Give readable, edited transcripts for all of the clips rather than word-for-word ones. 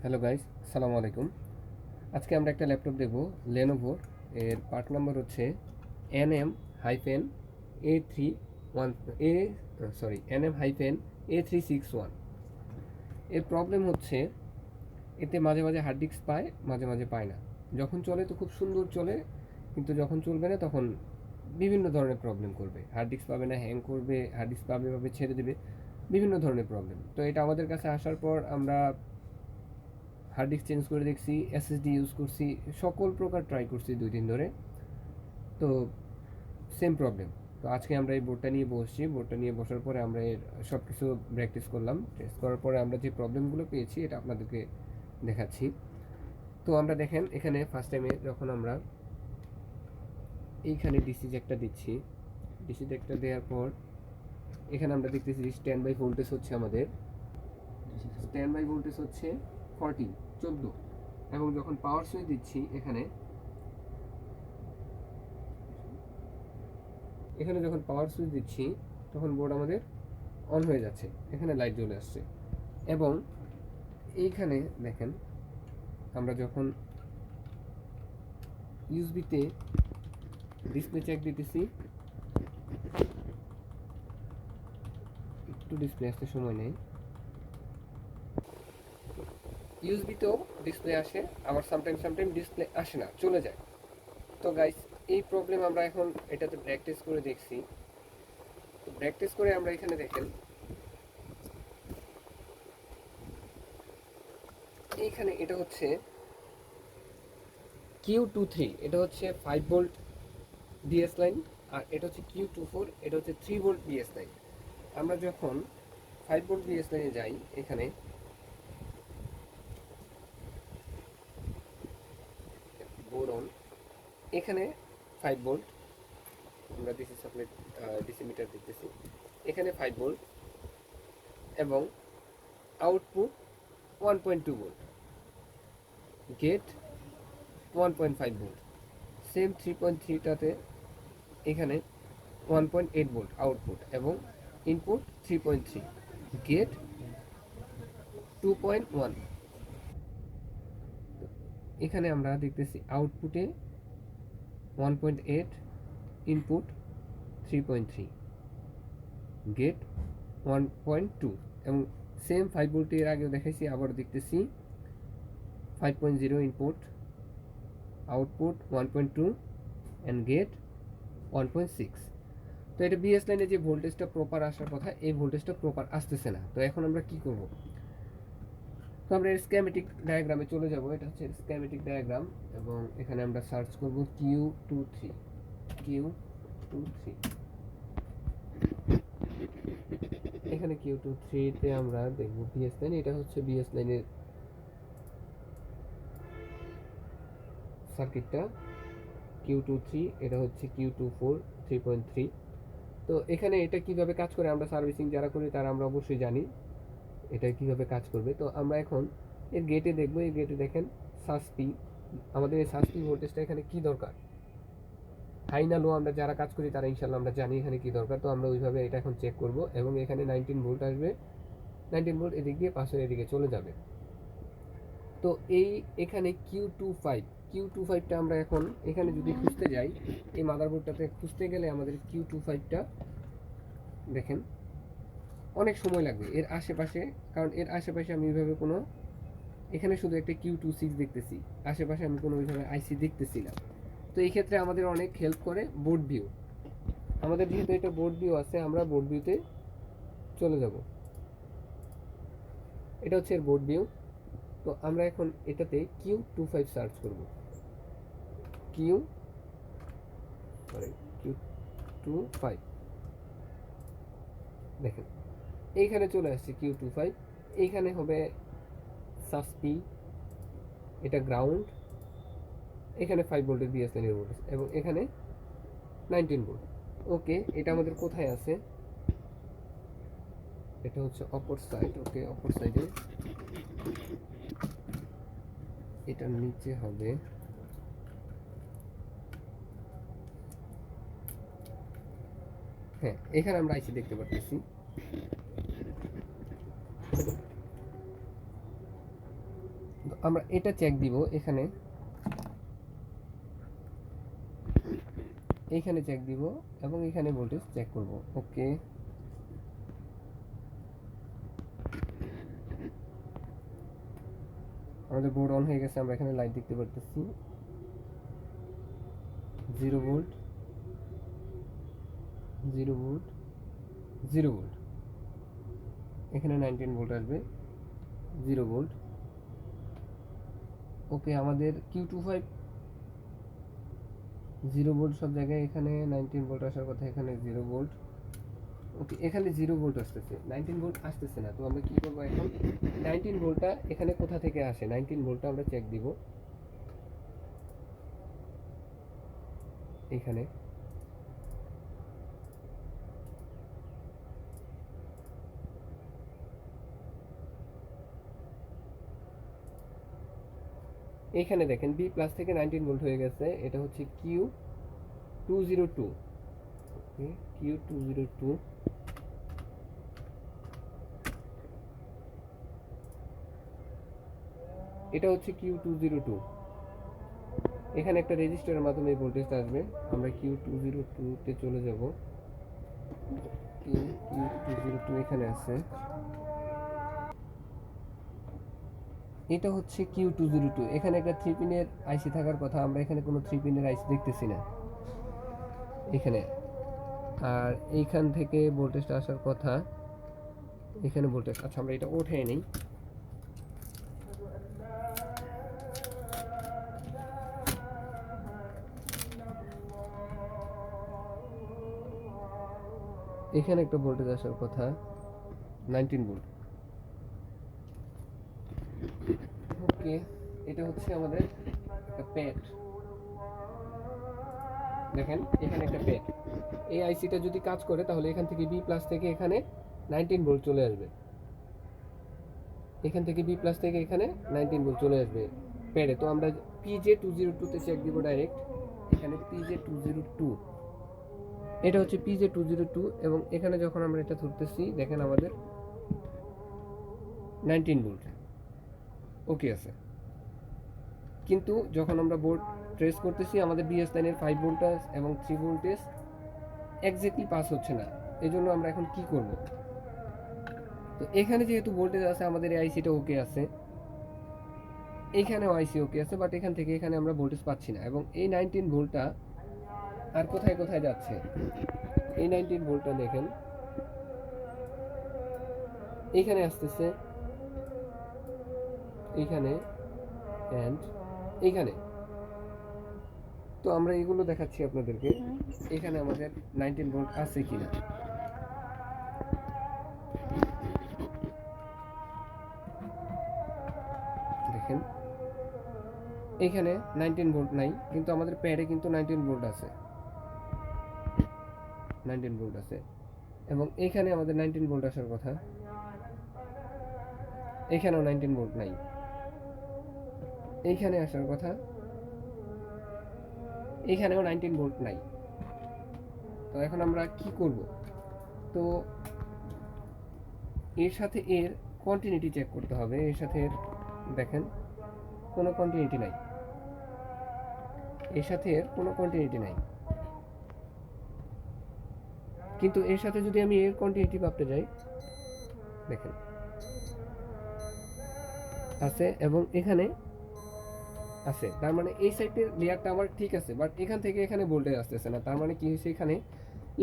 Hello guys, আসসালামু আলাইকুম। আজকে আমরা একটা ল্যাপটপ দেখব লেনোভোর। এর পার্ট নাম্বার হচ্ছে NM-A3 1 এ NM-A361। এর প্রবলেম হচ্ছে এতে মাঝে মাঝে হার্ড ডিস্ক পায়, মাঝে মাঝে পায় না। যখন চলে তো খুব সুন্দর চলে, কিন্তু যখন চলবে না তখন বিভিন্ন ধরনের প্রবলেম করবে। হার্ড ডিস্ক পাবে না, হ্যাং করবে, হার্ড ডিস্ক পাবে ছেড়ে দেবে, বিভিন্ন ধরনের প্রবলেম। তো এটা আমাদের কাছে আসার পর আমরা হার্ড ডিস্ক চেঞ্জ করে দেখছি, এসএসডি ইউজ করছি, সকল প্রকার ট্রাই করছি 2 দিন ধরে, তো সেম প্রবলেম। তো আজকে আমরা এই বোর্ডটা নিয়ে বসছি। বোর্ডটা নিয়ে বসার পরে আমরা এর সব কিছু প্র্যাকটিস করলাম। টেস্ট করার পরে আমরা যে প্রবলেমগুলো পেয়েছি এটা আপনাদেরকে দেখাচ্ছি। তো আমরা দেখেন এখানে ফার্স্ট টাইমে যখন আমরা এইখানে ডিসি জ্যাকটা দিচ্ছি, ডিসি জ্যাকটা দেওয়ার পর এখানে আমরা দেখতেছি স্ট্যান্ড বাই ভোল্টেজ হচ্ছে আমাদের স্ট্যান্ড বাই ভোল্টেজ হচ্ছে 14 এবং যখন পাওয়ার সুইচ দিচ্ছি এখানে এখানে যখন পাওয়ার সুইচ দিচ্ছি তখন বোর্ড আমাদের অন হয়ে যাচ্ছে, এখানে লাইট জ্বলে আসছে। এবং এইখানে দেখেন আমরা যখন ইউএসবিতে ডিসপ্লে চেক দিতেছি, একটু ডিসপ্লে আসতে সময় নেই, ইউএসবিতেও ডিসপ্লে আসে, আবার সামটাইম ডিসপ্লে আসে না, চলে যায়। তো গাইস, এই প্রবলেম আমরা এখন এটাতে প্র্যাকটিস করে দেখছি। তো প্র্যাকটিস করে আমরা এখানে দেখেন এইখানে এটা হচ্ছে Q23, এটা হচ্ছে 5 ভোল্ট বিএস লাইন, আর এটা হচ্ছে Q24, এটা হচ্ছে 3 ভোল্ট বিএস লাইন। আমরা যখন 5 ভোল্ট বিএস লাইনে যাই, এখানে বোর্ড অন, এখানে 5 ভোল্ট, আমরা ডিসি সাপ্লাই ডিসি মিটার দেখতেছি, এখানে 5 ভোল্ট এবং output 1.2 volt, gate 1.5 volt, same 3.3টাতে এখানে 1.8 ভোল্ট আউটপুট এবং ইনপুট 3.3, গেট 2.1। এখানে আমরা দেখতেছি আউটপুটে 1.8, ইনপুট 3.3, গেট 1.2 এবং সেম 5 ভোল্ট এর আগেও দেখাইছি, আবার দেখতেছি 5.0 ইনপুট, আউটপুট 1.2 অ্যান্ড গেট 1.6। তো এটা বিএস লাইনে যে ভোল্টেজটা প্রপার আসার কথা, এই ভোল্টেজটা প্রপার আসতেছে না। তো এখন আমরা কি করব? তো আমরা এর স্কেমেটিক ডায়াগ্রামে চলে যাব। এটা হচ্ছে স্কেমেটিক ডায়াগ্রাম এবং এখানে আমরা সার্চ করব Q23। এখানে Q23 তে আমরা দেখব বিএস লাইন। এটা হচ্ছে বিএস লাইনের সার্কিটটা Q23, এটা হচ্ছে Q24 3.3। তো এখানে এটা কিভাবে কাজ করে আমরা সার্ভিসিং যারা করি তারা আমরা অবশ্যই জানি এটা কিভাবে কাজ করবে। তো আমরা এখন এর গেটে দেখব। এই গেটে দেখেন সাসপি, আমাদের এই সাসপি ভোল্টেজটা এখানে কি দরকার, হাই না লো, আমরা যারা কাজ করি তারা ইনশাল্লাহ আমরা জানি এখানে কি দরকার। তো আমরা ওইভাবে এটা এখন চেক করব এবং এখানে 19 ভোল্ট আসবে, 19 ভোল্ট এদিক দিয়ে পাশে এদিকে চলে যাবে। তো এখানে Q25টা আমরা এখন এখানে যদি খুঁজতে যাই, এই মাদারবোর্ডটাতে খুঁজতে গেলে আমাদের Q25টা দেখেন অনেক সময় লাগবে এর আশেপাশে, কারণ এর আশেপাশে আমি ওইভাবে কোনো, এখানে শুধু একটা Q26 দেখতেছি, আশেপাশে আমি কোনো ওইভাবে আইসি দেখতেছি না। তো এই ক্ষেত্রে আমাদের অনেক হেল্প করে বোর্ড ভিউ। আমাদের যেহেতু এটা বোর্ড ভিউ আছে, আমরা বোর্ড ভিউতে চলে যাব। এটা হচ্ছে এর বোর্ড ভিউ। তো আমরা এখন এটাতে Q25 সার্চ করব। Q25 দেখেন এইখানে চলে আসছে Q25। এইখানে হবে সাসপি, এটা গ্রাউন্ড, এখানে 5 ভোল্টের বিএসএন এর ভোল্টেজ এবং এখানে 19 ভোল্ট। ওকে, এটা আমাদের কোথায় আছে? এটা হচ্ছে অপর সাইড। ওকে, অপর সাইডে এটার নিচে হবে, হ্যাঁ এখানে আমরা আইসি দেখতে পাচ্ছি। আমরা এটা চেক দিব এখানে, এইখানে চেক দিব এবং এখানে ভোল্টেজ চেক করব। ওকে, আমাদের বোর্ড অন হয়ে গেছে, আমরা এখানে লাইট দেখতে পারতেছি 0 ভোল্ট 0 ভোল্ট 0 ভোল্ট, এখানে 19 ভোল্ট আসবে 0 ভোল্ট। ওকে, আমাদের Q25 0 ভোল্ট সব জায়গায়, এখানে 19 ভোল্ট আসার কথা, এখানে 0 ভোল্ট। ওকে, এখানে 0 ভোল্ট আসতেছে, 19 ভোল্ট আসতেছে না। তো আমরা কি করব এখন, 19 ভোল্টটা এখানে কোথা থেকে আসে, 19 ভোল্টটা আমরা চেক দিব এখানে। এইখানে দেখেন বি প্লাস থেকে 19 ভোল্ট হয়ে গেছে, এটা হচ্ছে Q202। ওকে, Q202, এটা হচ্ছে Q202। এখানে একটা রেজিস্টারের মাধ্যমে এই ভোল্টেজটা আসবে। আমরা Q202 তে চলে যাব। Q202 এখানে আছে, এটা হচ্ছে Q202। এখানে একটা 3 পিনের আইসি থাকার কথা, আমরা এখানে কোনো 3 পিনের আইসি দেখতেছি না এখানে। আর এইখান থেকে ভোল্টেজটা আসার কথা, এখানে ভোল্টেজ, আচ্ছা আমরা এটা উঠিয়ে নিই। এখানে একটা ভোল্টেজ আসার কথা 19 ভোল্ট। ওকে, এটা হচ্ছে আমাদের একটা প্যাড, দেখেন এখানে একটা প্যাড। এই আইসিটা যদি কাজ করে তাহলে এখান থেকে বি প্লাস থেকে এখানে 19 ভোল্ট চলে আসবে, এখান থেকে বি প্লাস থেকে এখানে 19 ভোল্ট চলে আসবে প্যাডে। তো আমরা PJ202 তে চেক দিব ডাইরেক্ট, এখানে PJ202, এটা হচ্ছে PJ202। এবং এখানে যখন আমরা এটা ধরতেছি দেখেন আমাদের 19 ভোল্ট ওকে আছে। কিন্তু যখন আমরা বোর্ড ট্রেস করতেছি আমাদের বিএস লাইনের 5 ভোল্টেজ এবং 3 ভোল্টেজ এক্স্যাক্টলি পাস হচ্ছে না। এই জন্য আমরা এখন কি করব, তো এখানে যেহেতু ভোল্টেজ আছে আমাদের এই আইসিটা ওকে আছে, এইখানেও আইসি ওকে আছে, বাট এখান থেকে এখানে আমরা ভোল্টেজ পাচ্ছি না। এবং এই 19 ভোল্টটা আর কোথায় কোথায় যাচ্ছে, এই 19 ভোল্টটা দেখেন এইখানে আসতেছে, এইখানে অ্যান্ড এইখানে। তো আমরা এগুলো দেখাচ্ছি আপনাদেরকে, এখানে আমাদের 19 ভোল্ট আছে কিনা। দেখেন এখানে 19 ভোল্ট নাই, কিন্তু আমাদের প্যাডে কিন্তু 19 ভোল্ট আছে, 19 ভোল্ট আছে। এবং এইখানে আমাদের 19 ভোল্ট আসার কথা, এখানেও 19 ভোল্ট নাই, এইখানে আসার কথা, এইখানেও 19 ভোল্ট নাই। তো এখন আমরা কি করব, তো এর সাথে এর কন্টিনিউটি চেক করতে হবে। এর সাথে এর দেখেন কোনো কন্টিনিউটি নাই, এর সাথে এর কোনো কন্টিনিউটি নাই। কিন্তু এর সাথে যদি আমি এর কন্টিনিউটি ভাবতে যাই, দেখেন আছে এবং এখানে আছে, তার মানে এই সাইডের লেয়ারটা আমার ঠিক আছে, বাট এখান থেকে এখানে ভোল্টেজ আসতেছে না। তার মানে কি হয়েছে, এখানে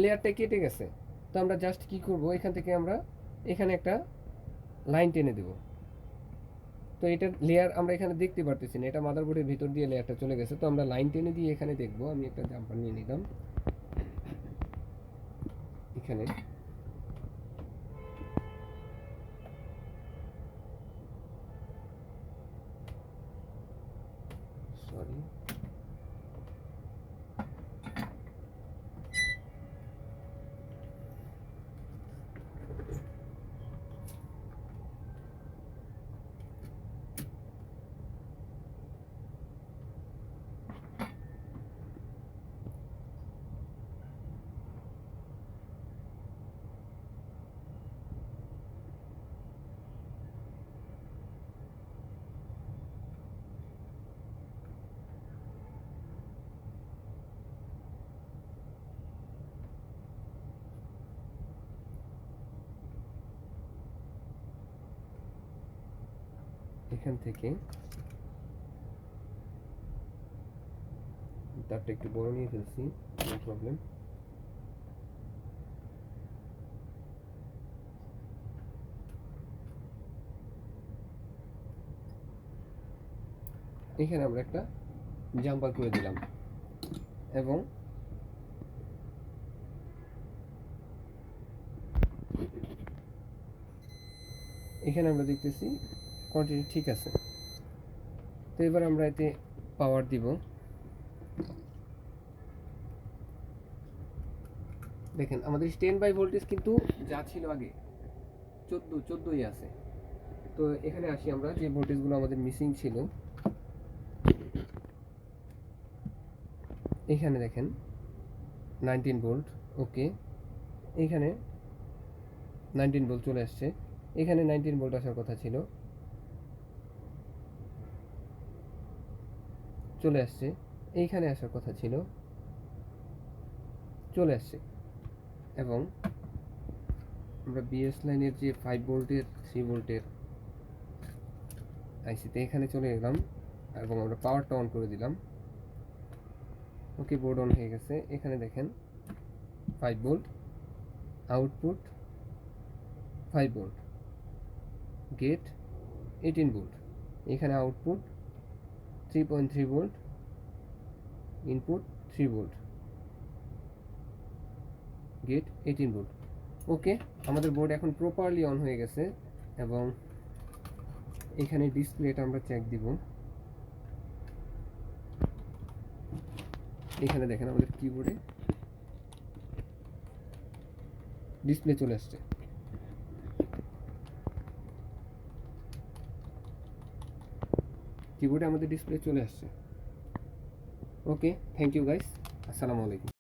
লেয়ারটা কেটে গেছে। তো আমরা জাস্ট কি করব, এখান থেকে আমরা এখানে একটা লাইন টেনে দেব। তো এটার লেয়ার আমরা এখানে দেখতে পারতেছি না, এটা মাদারবোর্ডের ভিতর দিয়ে লেয়ারটা চলে গেছে। তো আমরা লাইন টেনে দিয়ে এখানে দেখব। আমি একটা জাম্পার নিয়ে নিলাম এখানে, সরি এখান থেকে তারটা একটু বড় নিয়ে ফেলছি, নো প্রবলেম। এখানে আমরা একটা জাম্পার করে দিলাম এবং এখানে আমরা দেখতেছি কোয়ান্টিটি ঠিক আছে। তো এবার আমরা এতে পাওয়ার দিব। দেখেন আমাদের স্ট্যান্ড বাই ভোল্টেজ কিন্তু যা ছিল আগে 14ই আছে। তো এখানে আসি আমরা, যে ভোল্টেজগুলো আমাদের মিসিং ছিল এখানে দেখেন 19 ভোল্ট, ওকে। এখানে 19 ভোল্ট চলে আসছে, এখানে 19 ভোল্ট আসার কথা ছিল, চলে আসছে। এইখানে আসার কথা ছিল, চলে আসছে। এবং আমরা বিএস লাইনের যে 5 ভোল্টের 3 ভোল্টের আইসিতে এখানে চলে গেলাম এবং আমরা পাওয়ারটা অন করে দিলাম। ওকে, বোর্ড অন হয়ে গেছে। এখানে দেখেন 5 volt output, 5 volt gate 18 volt, এখানে output 3.3 volt, input 3 volt, gate 18 volt. Okay, আমাদের বোর্ড এখন প্রপারলি অন হয়ে গেছে। এবং এখানে ডিসপ্লেটা আমরা চেক দিব। এখানে দেখেন আমাদের কিবোর্ডে ডিসপ্লে চলে আসছে। কিবোর্ডে আমাদের ডিসপ্লে চলে আসছে। ওকে, থ্যাংক ইউ গাইস, আসসালামু আলাইকুম।